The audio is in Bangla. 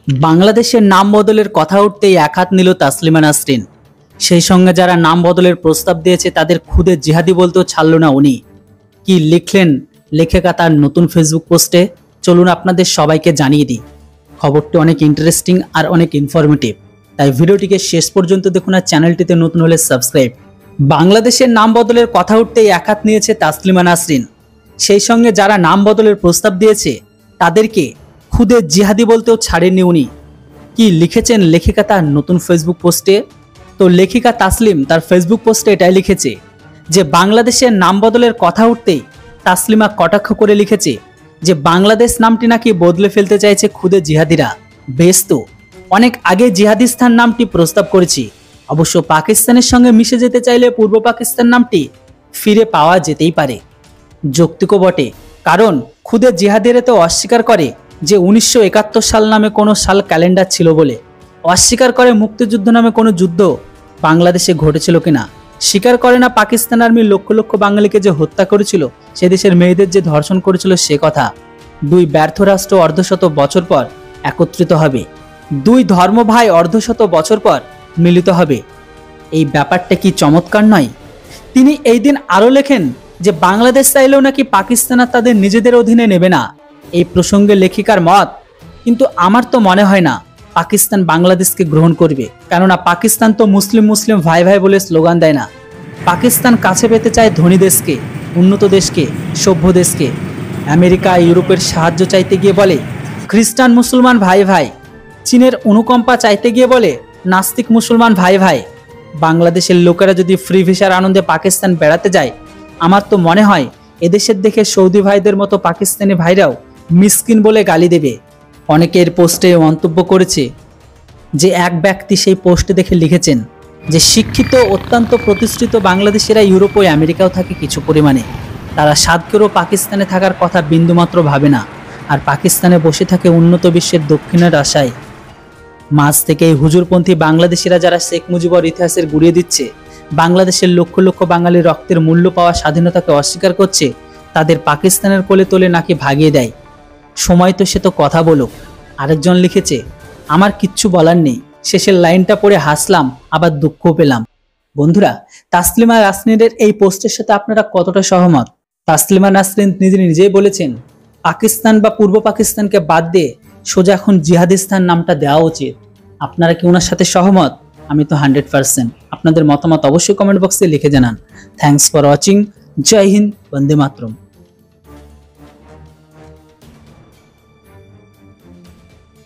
বাংলাদেশের নাম বদলের কথা উঠতেই এক হাত নিল তাসলিমা নাসরিন। সেই সঙ্গে যারা নাম বদলের প্রস্তাব দিয়েছে তাদের খুদে জিহাদি বলতেও ছাড়ল না উনি। কি লিখলেন লেখিকা তার নতুন ফেসবুক পোস্টে, চলুন আপনাদের সবাইকে জানিয়ে দিই। খবরটি অনেক ইন্টারেস্টিং আর অনেক ইনফরমেটিভ, তাই ভিডিওটিকে শেষ পর্যন্ত দেখুন আর চ্যানেলটিতে নতুন হলে সাবস্ক্রাইব। বাংলাদেশের নাম বদলের কথা উঠতেই এক হাত নিয়েছে তাসলিমা নাসরিন। সেই সঙ্গে যারা নাম বদলের প্রস্তাব দিয়েছে তাদেরকে খুদে জিহাদি বলতেও ছাড়েননি উনি। কি লিখেছেন লেখিকা তার নতুন ফেসবুক পোস্টে? তো লেখিকা তাসলিম তার ফেসবুক পোস্টে এটাই লিখেছে যে বাংলাদেশের নাম বদলের কথা উঠতেই তাসলিমা কটাক্ষ করে লিখেছে যে বাংলাদেশ নামটি নাকি বদলে ফেলতে চাইছে খুদে জিহাদিরা। বেশ, তো অনেক আগে জিহাদিস্তান নামটি প্রস্তাব করেছি, অবশ্য পাকিস্তানের সঙ্গে মিশে যেতে চাইলে পূর্ব পাকিস্তান নামটি ফিরে পাওয়া যেতেই পারে। যৌক্তিকও বটে, কারণ খুদে জিহাদিরা তো অস্বীকার করে যে 1971 সাল নামে কোনো সাল ক্যালেন্ডার ছিল বলে, অস্বীকার করে মুক্তিযুদ্ধ নামে কোনো যুদ্ধ বাংলাদেশে ঘটেছিল কিনা, স্বীকার করে না পাকিস্তান আর্মি লক্ষ লক্ষ বাঙালিকে যে হত্যা করেছিল, সে দেশের মেয়েদের যে ধর্ষণ করেছিল সে কথা। দুই ব্যর্থ রাষ্ট্র অর্ধশত বছর পর একত্রিত হবে, দুই ধর্ম ভাই অর্ধশত বছর পর মিলিত হবে। এই ব্যাপারটা কি চমৎকার নয়? তিনি এই দিন আরও লেখেন যে বাংলাদেশ চাইলেও নাকি পাকিস্তান আর তাদের নিজেদের অধীনে নেবে না। এই প্রসঙ্গে লেখিকার মত, কিন্তু আমার তো মনে হয় না পাকিস্তান বাংলাদেশকে গ্রহণ করবে, কেননা পাকিস্তান তো মুসলিম মুসলিম ভাই ভাই বলে স্লোগান দেয় না। পাকিস্তান কাছে পেতে চায় ধনী দেশকে, উন্নত দেশকে, সভ্য দেশকে। আমেরিকা ইউরোপের সাহায্য চাইতে গিয়ে বলে খ্রিস্টান মুসলমান ভাই ভাই, চীনের অনুকম্পা চাইতে গিয়ে বলে নাস্তিক মুসলমান ভাই ভাই। বাংলাদেশের লোকেরা যদি ফ্রি ভিসার আনন্দে পাকিস্তান বেড়াতে যায়, আমার তো মনে হয় এদেশের দেখে সৌদি ভাইদের মতো পাকিস্তানি ভাইরাও মিসকিন বলে গালি দেবে। অনেকের পোস্টে মন্তব্য করেছে যে এক ব্যক্তি সেই পোস্টে দেখে লিখেছেন যে শিক্ষিত অত্যন্ত প্রতিষ্ঠিত বাংলাদেশিরা ইউরোপ ও আমেরিকাও থাকে কিছু পরিমাণে, তারা সাধকেরও পাকিস্তানে থাকার কথা বিন্দুমাত্র ভাবে না, আর পাকিস্তানে বসে থাকে উন্নত বিশ্বের দক্ষিণের আশায়। মাঝ থেকে এই হুজুরপন্থী বাংলাদেশিরা যারা শেখ মুজিবর ইতিহাসের গুড়িয়ে দিচ্ছে, বাংলাদেশের লক্ষ লক্ষ বাঙালির রক্তের মূল্য পাওয়া স্বাধীনতাকে অস্বীকার করছে, তাদের পাকিস্তানের কোলে তোলে নাকি ভাগিয়ে দেয়। সময় তো সে তো কথা বলুক। আরেকজন লিখেছে আমার কিচ্ছু বলার নেই, শেষের লাইনটা পড়ে হাসলাম আবার দুঃখ পেলাম। বন্ধুরা, তাসলিমা নাসরিনের এই পোস্টের সাথে আপনারা কতটা সহমত? তাসলিমা নাসরিন নিজেই বলেছেন পাকিস্তান বা পূর্ব পাকিস্তানকে বাদ দিয়ে সোজা এখন জিহাদিস্তান নামটা দেওয়া উচিত। আপনারা কি ওনার সাথে সহমত? আমি তো 100%। আপনাদের মতামত অবশ্যই কমেন্ট বক্সে লিখে জানান। Thanks for watching. জয় হিন্দ, বন্দে মাতরম।